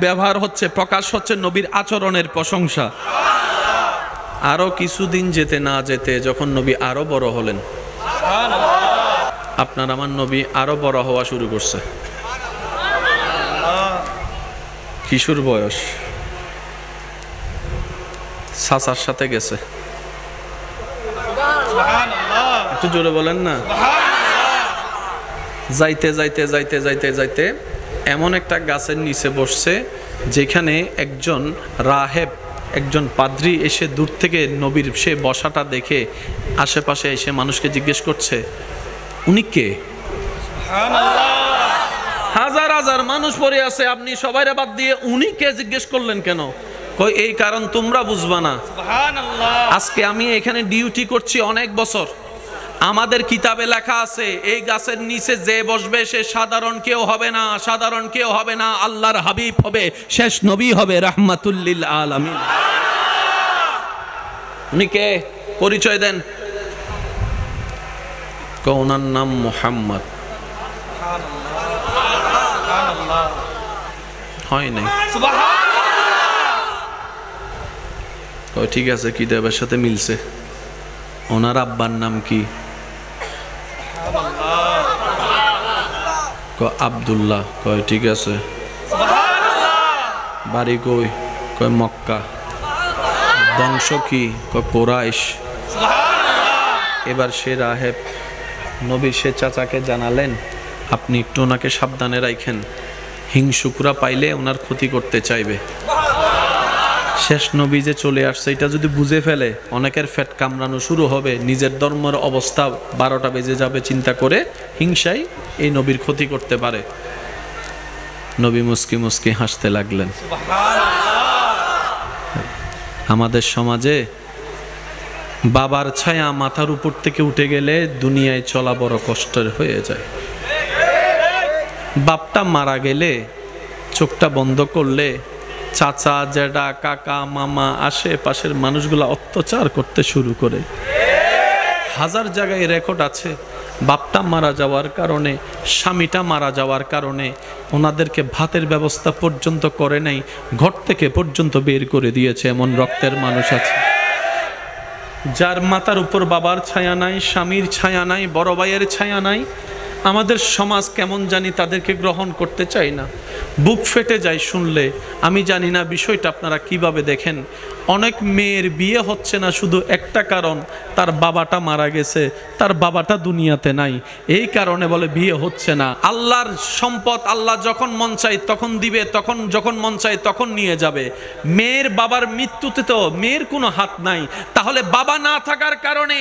ব্যবহার হচ্ছে, প্রকাশ হচ্ছে নবীর আচরণের প্রশংসা। আরো কিছুদিন যেতে না যেতে যখন নবী আরো বড় হলেন, আপনার আমার নবী আরো বড় হওয়া শুরু করছে। কিশোর বয়স, চাচার সাথে গেছে। একটু জোরে বলেন না। যাইতে যাইতে যাইতে যাইতে যাইতে এমন একটা গাছের নিচে বসছে যেখানে একজন রাহেব, একজন পাদ্রী এসে দূর থেকে নবীর সে বসাটা দেখে আশেপাশে এসে মানুষকে জিজ্ঞেস করছে উনি কে? হাজার হাজার মানুষ পড়ে আছে, আপনি সবাইরে বাদ দিয়ে উনি কে জিজ্ঞেস করলেন কেন? কই এই কারণ তোমরা বুঝবা না। আজকে আমি এখানে ডিউটি করছি অনেক বছর, আমাদের কিতাবে লেখা আছে এই গাছের নিচে যে বসবে সে সাধারণ কেউ হবে না, সাধারণ কেউ হবে না, আল্লাহর হাবিব হবে, শেষ নবী হবে, রাহমাতুল লিল আলামিন। উনি কে? পরিচয় দেন। ওনার নাম মুহাম্মদ। হয় নাই। ঠিক আছে, কিতাবের সাথে মিলছে। ওনার আব্বার নাম কি? আব্দুল্লাহ। কয় ঠিক আছে। বাড়ি কই? কয় মক্কা। বংশ কি? কয় কুরাইশ। এবার সে রাহেব নবীর সে চাচাকে জানালেন আপনি একটু ওনাকে সাবধানে রাখেন, হিংসুকরা পাইলে ওনার ক্ষতি করতে চাইবে। শেষ নবী যে চলে আসছে এটা যদি বুঝে ফেলে অনেকের ফেট কামড়ানো শুরু হবে, নিজের ধর্মের অবস্থা 12টা বেজে যাবে চিন্তা করে হিংসাই এই নবীর ক্ষতি করতে পারে। নবী মুস্কি মুস্কি হাসতে লাগলেন। আমাদের সমাজে বাবার ছায়া মাথার উপর থেকে উঠে গেলে দুনিয়ায় চলা বড় কষ্টের হয়ে যায়। বাপটা মারা গেলে চোখটা বন্ধ করলে চাচা, জেঠা, কাকা, মামা, আশেপাশের মানুষগুলা অত্যাচার করতে শুরু করে। হাজার জায়গায় রেকর্ড আছে, বাপটা মারা যাওয়ার কারণে, স্বামীটা মারা যাওয়ার কারণে ওনাদেরকে ভাতের ব্যবস্থা পর্যন্ত করে নাই, ঘর থেকে পর্যন্ত বের করে দিয়েছে। এমন রক্তের মানুষ আছে যার মাথার উপর বাবার ছায়া নাই, স্বামীর ছায়া নাই, বড় ভাইয়ের ছায়া নাই। আমাদের সমাজ কেমন জানি তাদেরকে গ্রহণ করতে চাই না, বুক ফেটে যায় শুনলে। আমি জানি না বিষয়টা আপনারা কিভাবে দেখেন। অনেক মেয়ের বিয়ে হচ্ছে না শুধু একটা কারণ, তার বাবাটা মারা গেছে, তার বাবাটা দুনিয়াতে নাই, এই কারণে বলে বিয়ে হচ্ছে না। আল্লাহর সম্পদ আল্লাহ যখন মন চায় তখন দিবে, তখন যখন মন চায় তখন নিয়ে যাবে। মেয়ের বাবার মৃত্যুতে তো মেয়ের কোনো হাত নাই, তাহলে বাবা না থাকার কারণে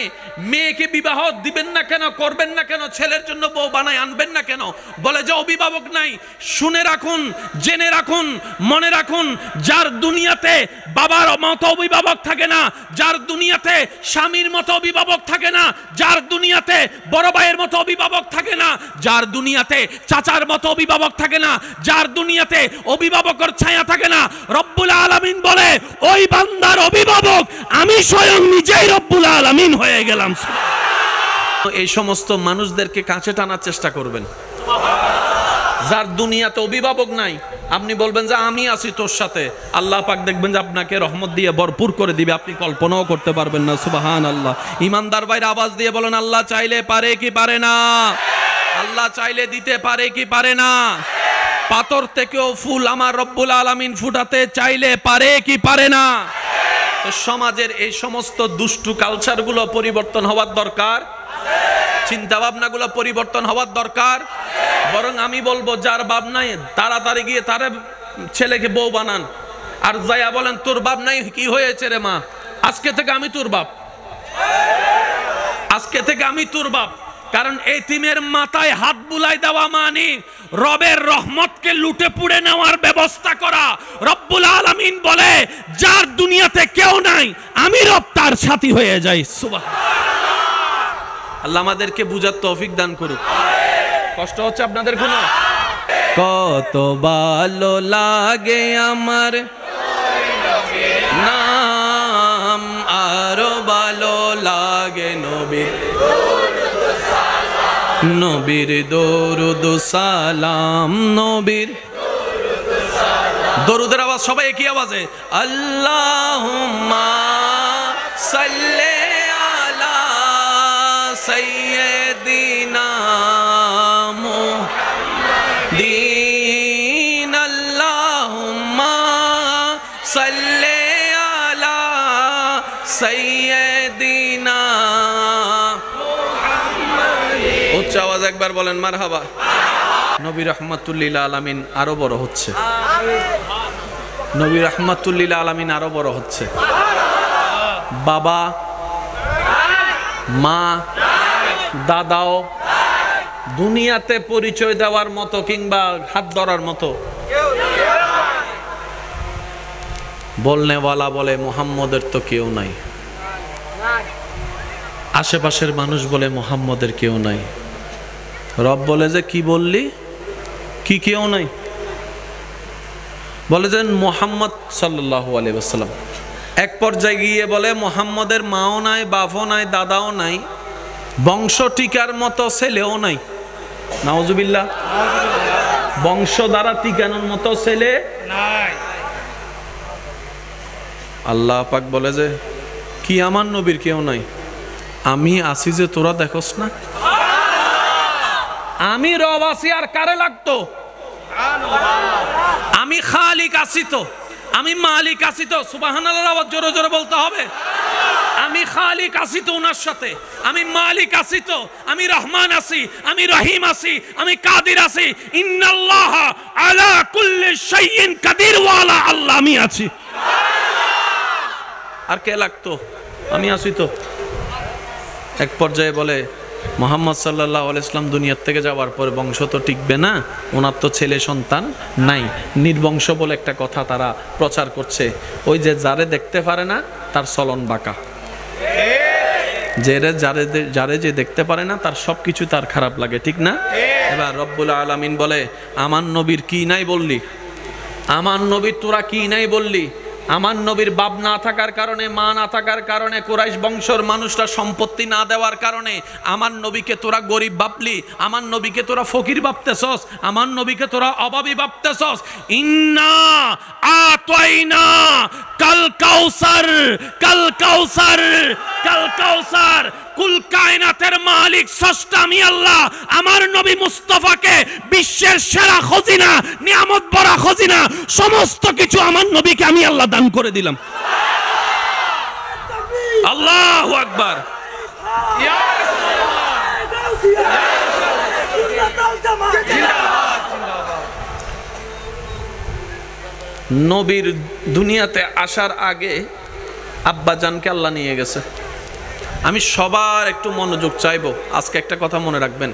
মেয়েকে বিবাহ দিবেন না কেন, করবেন না কেন, ছেলের জন্য বউ বানায় আনবেন না কেন? বলে যে অভিভাবক নাই। শুনে রাখুন, জেনে রাখুন, মনে রাখুন, যার দুনিয়াতে বাবার মতো অভিভাবক থাকে না, যার দুনিয়াতে স্বামীর মতো অভিভাবক থাকে না, যার দুনিয়াতে বড় ভাইয়ের মতো অভিভাবক থাকে না, যার দুনিয়াতে চাচার মতো অভিভাবক থাকে না, যার দুনিয়াতে অভিভাবকের ছায়া থাকে না, রব্বুল আলামিন বলে ওই বান্দার অভিভাবক আমি স্বয়ং নিজেই রব্বুল আলামিন হয়ে গেলাম। এই সমস্ত মানুষদেরকে কাছে টানার চেষ্টা করবেন। যার দুনিয়াতে অভিভাবক নাই, আপনি বলবেন যে আমি আছি তোর সাথে, আল্লাহ পাক দেখবেন যে আপনাকে রহমত দিয়ে ভরপুর করে দিবে, আপনি কল্পনাও করতে পারবেন না। সুবহানাল্লাহ। ইমানদার ভাইরা আওয়াজ দিয়ে বলেন আল্লাহ চাইলে পারে কি পারে না? আল্লাহ চাইলে দিতে পারে কি পারে না? পাথর থেকেও ফুল আমার রব্বুল আলামিন ফুটাতে চাইলে পারে কি পারে না? তো সমাজের এই সমস্ত দুষ্টু কালচারগুলো পরিবর্তন হওয়ার দরকার, চিন্তা ভাবনাগুলো পরিবর্তন হওয়ার দরকার। বরং আমি বলবো যার বাপ নাই তাড়াতাড়ি গিয়ে তার ছেলেকে বউ বানান, আর যাইয়া বলেন তোর বাপ নাই, কি হয়েছে রে মা, আজকে থেকে আমি তোর বাপ। আজ আজকে থেকে আমি তোর বাপ। কারণ এতিমের মাথায় হাত বুলাই দেওয়া মানে রবের রহমতকে লুটে পুড়ে নেওয়ার ব্যবস্থা করা। রব্বুল আলামিন বলে যার দুনিয়াতে কেউ নাই আমি রব তার সাথী হয়ে যাই। সুবহানাল্লাহ। আল্লাহ আমাদেরকে বুঝার তৌফিক দান করুক। কষ্ট হচ্ছে আপনাদের কোনো? কত ভালো লাগে আমার নাম, আরো ভালো লাগে নবীর নবীর দরুদ সালাম, নবীর দরুদের আওয়াজ সবাই একই আওয়াজে আল্লাহুম্মা সাল্লি আলা সাইয়্যিদিনা মুহাম্মাদিন, আল্লাহুম্মা সাল্লি আলা সাইয়্যিদিনা মুহাম্মাদিন। উচ্চ আওয়াজ একবার বলেন মারহাবা। নবী রাহমাতুল লিল আলামিন আরো বড় হচ্ছে। নবী রাহমাতুল লিল আলামিন আরো বড় হচ্ছে। বাবা মা দাদাও দুনিয়াতে পরিচয় দেওয়ার মতো কিংবা হাত ধরার মতো বলনেওয়ালা বলে মুহাম্মদের তো কেউ নাই। আশেপাশের মানুষ বলে মুহাম্মদের কেউ নাই। রব বলে যে কি বললি, কি কেউ নাই? বলে যে মুহাম্মদ সাল্লাল্লাহু আলাইহি ওয়াসাল্লাম। এক পর্যায়ে গিয়ে বলে মুহাম্মদের মাও নাই, বাপও নাই, দাদাও নাই, বংশ টিকার মতো ছেলেও নাই। নাউজুবিল্লাহ। বংশ দ্বারা টিকানোর মতো ছেলে নাই। আল্লাহ পাক বলে যে কি আমার নবীর কেউ নাই? আমি আছি যে তোরা দেখোস না? আমি রব আছি আর কারে লাগতো? আমি খালিক আছি তো, আমি মালিক আছি তো। সুবহানাল্লাহর আওয়াজ জোরে জোরে বলতে হবে। আমি খালিক আছি তো ওনার সাথে, আমি মালিক আছি তো, আমি রহমান আছি, আমি রহিম আছি, আমি কাদির আছি। ইন্নাল্লাহা আলা কুল্লি শাইইন কাদির ওয়ালা আল্লাহ আমি আছি। আর কে লাগতো? আমি আছি তো। এক পর্যায়ে বলে মুহাম্মদ সাল্লাল্লাহু আলাইহি ওয়াসাল্লাম দুনিয়ার থেকে যাওয়ার পরে বংশ তো টিকবে না, ওনার তো ছেলে সন্তান নাই, নির্বংশ বলে একটা কথা তারা প্রচার করছে। ওই যে যারে দেখতে পারে না তার চলন বাঁকা, যারে যে দেখতে পারে না তার সবকিছু তার খারাপ লাগে, ঠিক না? এবার রব্বুল আলামিন বলে আমার নবীর কি নাই বললি? আমার নবীর তোরা কি নাই বললি? আমার নবীর বাপ না থাকার কারণে, মা না থাকার কারণে, কুরাইশ বংশের মানুষরা সম্পত্তি না দেওয়ার কারণে আমার নবীকে তোরা গরিব ভাবলি, আমার নবীকে তোরা ফকির ভাবতেছস, আমার নবীকে তোরা অভাবী ভাবতেছস। ইন্না আতাইনা কাল কাউসার, কাল কাউসার, কাল কাউসার। কুল কায়নাতের মালিক স্রষ্টা আমি আল্লাহ আমার নবী মুস্তাফাকে বিশ্বের সেরা খজিনা, নিয়ামত ভরা খজিনা, সমস্ত কিছু আমার নবীকে আমি আল্লাহ দান করে দিলাম। আল্লাহু আকবার। নবীর দুনিয়াতে আসার আগে আব্বাজানকে আল্লাহ নিয়ে গেছে। আমি সবার একটু মনোযোগ চাইবো। আজকে একটা কথা মনে রাখবেন,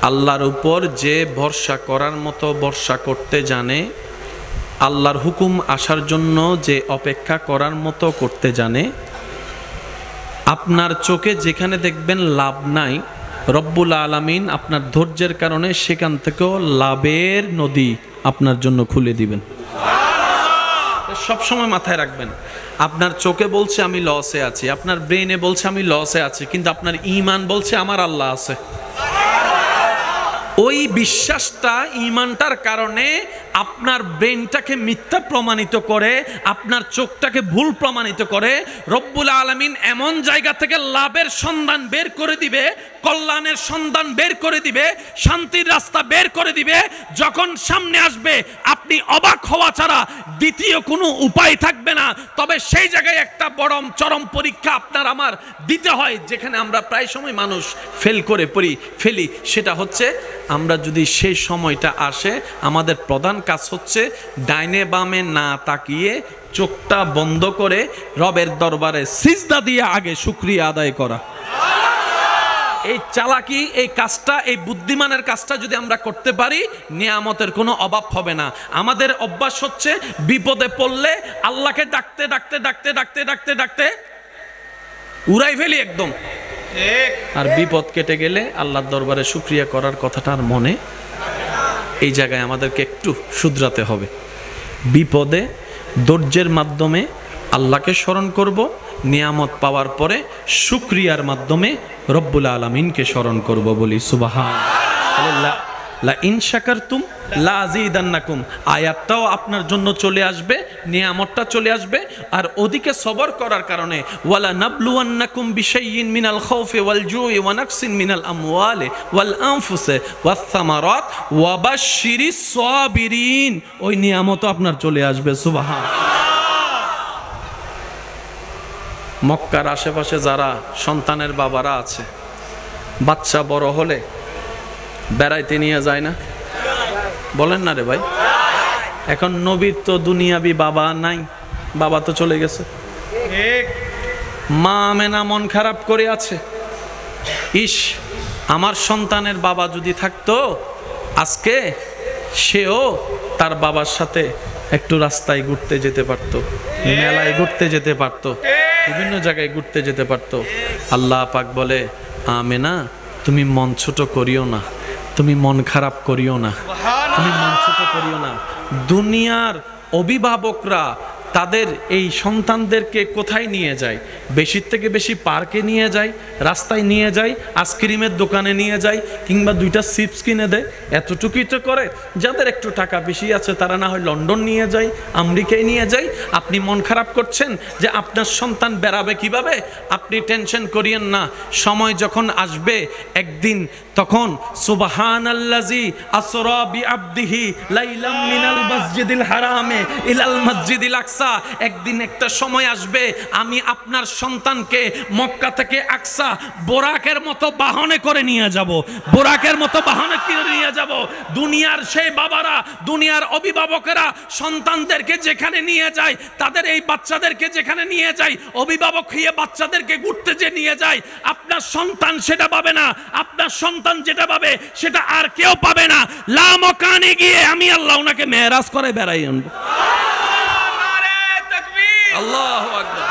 আল্লাহর উপর যে ভরসা করার মতো ভরসা করতে জানে, আল্লাহর হুকুম আসার জন্য যে অপেক্ষা করার মতো করতে জানে, আপনার চোখে যেখানে দেখবেন লাভ নাই, রব্বুল আলামিন আপনার ধৈর্যের কারণে সেখান থেকেও লাভের নদী আপনার জন্য খুলে দিবেন। সবসময় মাথায় রাখবেন, আপনার চোখে বলছে আমি লসে আছি, আপনার ব্রেনে বলছে আমি লসে আছি, কিন্তু আপনার ঈমান বলছে আমার আল্লাহ আছে। ওই বিশ্বাসটা, ঈমানটার কারণে আপনার ব্রেনটাকে মিথ্যা প্রমাণিত করে, আপনার চোখটাকে ভুল প্রমাণিত করে। রব্বুল আলামিন এমন জায়গা থেকে লাভের সন্ধান বের করে দিবে, কল্যাণের সন্ধান বের করে দিবে, শান্তির রাস্তা বের করে দিবে। যখন সামনে আসবে আপনি অবাক হওয়া ছাড়া দ্বিতীয় কোনো উপায় থাকবে না। তবে সেই জায়গায় একটা বড় চরম পরীক্ষা আপনার আমার দিতে হয়, যেখানে আমরা প্রায় সময় মানুষ ফেল করে ফেলি। সেটা হচ্ছে আমরা যদি সেই সময়টা আসে, আমাদের প্রধান কাজ হচ্ছে ডাইনে বামে না তাকিয়ে চোখটা বন্ধ করে রবের দরবারে সিজদা দিয়ে আগে শুকরিয়া আদায় করা। এই চালাকি, এই কাজটা, এই বুদ্ধিমানের কাজটা যদি আমরা করতে পারি, নিয়ামতের কোনো অভাব হবে না। আমাদের অভ্যাস হচ্ছে বিপদে পড়লে আল্লাহকে ডাকতে ডাকতে ডাকতে ডাকতে ডাকতে ডাকতে উড়াই ফেলি একদম, আর বিপদ কেটে গেলে আল্লাহর দরবারে শুকরিয়া করার কথাটা আর মনে। এই জায়গায় আমাদেরকে একটু শুধরাতে হবে। বিপদে ধৈর্যের মাধ্যমে আল্লাহকে স্মরণ করব, নিয়ামত পাওয়ার পরে শুকরিয়ার মাধ্যমে রব্বুল আলামিনকে স্মরণ করব। বলি সুবহানাল্লাহ। লা ইন শাকারতুম লা আযীদান্নাকুম, আয়াতটাও আপনার জন্য চলে আসবে, নিয়ামতটা চলে আসবে। আর ওদিকে সবর করার কারণে ওয়ালা নাবলুওয়ান্নাকুম বিশাইইন মিনাল খাউফি ওয়াল জুই ওয়া নাকসিন মিনাল আমওয়ালি ওয়াল আনফুসি ওয়াস সামারাত ওয়া বাশশিরিস সাবিরিন, ওই নিয়ামতও আপনার চলে আসবে। সুবহানাল্লাহ। মক্কার আশেপাশে যারা সন্তানের বাবারা আছে, বাচ্চা বড় হলে বেড়াইতে নিয়ে যায় না? বলেন না রে ভাই। এখন নবীর তো দুনিয়াবি বাবা নাই, বাবা তো চলে গেছে। মা আমেনা মন খারাপ করে আছে, ইস আমার সন্তানের বাবা যদি থাকতো, আজকে সেও তার বাবার সাথে একটু রাস্তায় ঘুরতে যেতে পারতো, মেলায় ঘুরতে যেতে পারতো, বিভিন্ন জায়গায় ঘুরতে যেতে পারতো। আল্লাহ পাক বলে, আমেনা তুমি মন ছোট করিও না, তুমি মন খারাপ করিও না, তুমি মন ছোট করিও না। দুনিয়ার অভিভাবকরা তাদের এই সন্তানদেরকে কোথায় নিয়ে যায়? বেশির থেকে বেশি পার্কে নিয়ে যায়, রাস্তায় নিয়ে যায়, আইসক্রিমের দোকানে নিয়ে যায়, কিংবা দুইটা চিপস কিনে দেয়। এতটুকুই তো করে। যাদের একটু টাকা বেশি আছে তারা না হয় লন্ডন নিয়ে যায়, আমেরিকায় নিয়ে যায়। আপনি মন খারাপ করছেন যে আপনার সন্তান বেড়াবে কিভাবে? আপনি টেনশন করিয়েন না। সময় যখন আসবে একদিন, তখন সুবহানাল্লাযী আসরা বিআবদিহি লাইলাম মিনাল মসজিদিল হারামে ইলাল মসজিদিল আকসা, একদিন একটা সময় আসবে আমি আপনার সন্তানকে মক্কা থেকে আকসা বোরাকের মতো বাহনে করে নিয়ে যাব, বোরাকের মতো বাহনে করে নিয়ে যাব। দুনিয়ার সেই বাবারা, দুনিয়ার অভিভাবকেরা সন্তানদেরকে যেখানে নিয়ে যায়, তাদের এই বাচ্চাদেরকে যেখানে নিয়ে যায়, অভিভাবক হয়ে বাচ্চাদেরকে ঘুরতে যে নিয়ে যায়, আপনার সন্তান সেটা পাবে না। আপনার সন্তান যেটা পাবে সেটা আর কেউ পাবে না। লামকানে গিয়ে আমি আল্লাহ ওনাকে মেরাজ করে বেড়াই আনবো। আল্লাহু আকবার।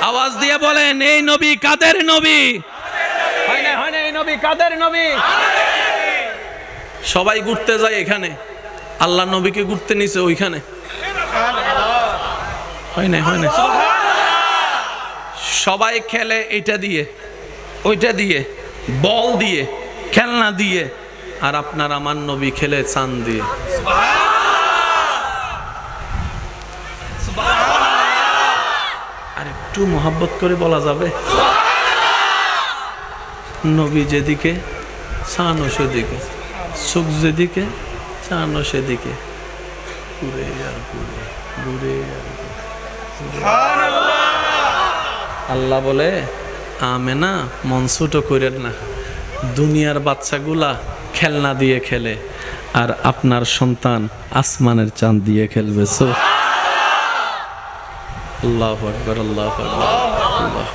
আওয়াজ দিয়ে বলেন, এই নবী কাদের নবী? হয় না এই নবী কাদের নবী? সবাই ঘুরতে যায় এখানে, আল্লাহ নবীকে ঘুরতে নিছে ওইখানে। হয় না সবাই খেলে এটা দিয়ে, ওইটা দিয়ে, বল দিয়ে, খেলনা দিয়ে, আর আপনার আমার নবী খেলে চাঁদ দিয়ে। আর একটু মোহাব্বত করে বলা যাবে, নবী যেদিকে চাঁদও সেদিকে, সুখ যেদিকে চাঁদও সেদিকে, ঘুরে আর ঘুরে, ঘুরে আর ঘুরে। আল্লাহ বলে, আমেনা মন ছোট করেন না, দুনিয়ার বাচ্চাগুলা খেলনা দিয়ে খেলে, আর আপনার সন্তান আসমানের চাঁদ দিয়ে খেলবে। আল্লাহু আকবার, আল্লাহু আকবার।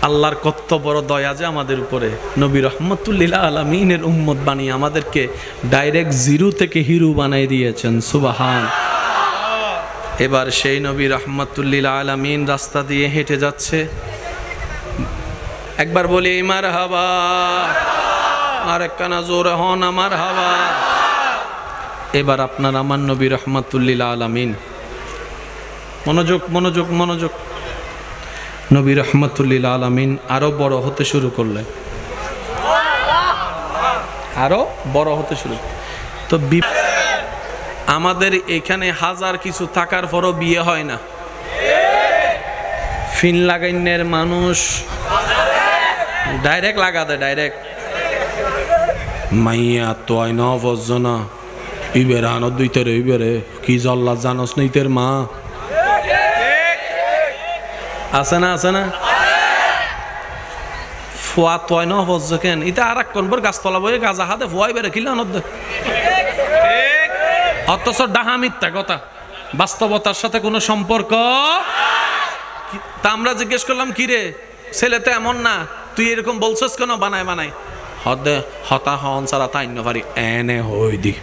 আল্লাহর কত বড় দয়া যে আমাদের উপরে। নবী রাহমাতুল লিল আলামিনের উম্মত বানিয়ে আমাদেরকে ডাইরেক্ট জিরো থেকে হিরো বানাই দিয়েছেন। সুবহান। এবার সেই নবী রাহমাতুল লিল আলামিন রাস্তা দিয়ে হেঁটে যাচ্ছে। একবার বলি মারহাবা, আর একখানা জোরে হন মারহাবা। এবার আপনার আমার নবী রাহমাতুল লিল আলামিন, মনোযোগ মনোযোগ মনোযোগ, নবী রাহমাতুল লিল আলামিন আরো বড় হতে শুরু করলেন, আরো বড় হতে শুরু। তো আমাদের এখানে হাজার কিছু থাকার পরও বিয়ে হয় না। ফিন লাগাইনের মানুষ ডাইরেক্ট লাগা দেয়, ডাইরেক্ট মাইয়া তো আই ন বজনা ইবের আনত দুইটারে ইবেরে কি জল্লা জানস নইতের মা আছে না, আছে না? ফুয়া তয় ন হজ কেন ইতা আর এক কনবর গাছতলা বয়ে গাজা হাতে ফুয়াই বেড়ে কিলা নদ অথচ ডাহা মিথ্যা কথা, বাস্তবতার সাথে কোনো সম্পর্ক। তা আমরা জিজ্ঞেস করলাম কি রে ছেলে তো এমন না, তুই এরকম বলছস কেন বানায় বানায়? হদে হতা হন সারা তাই পারি এনে হই দি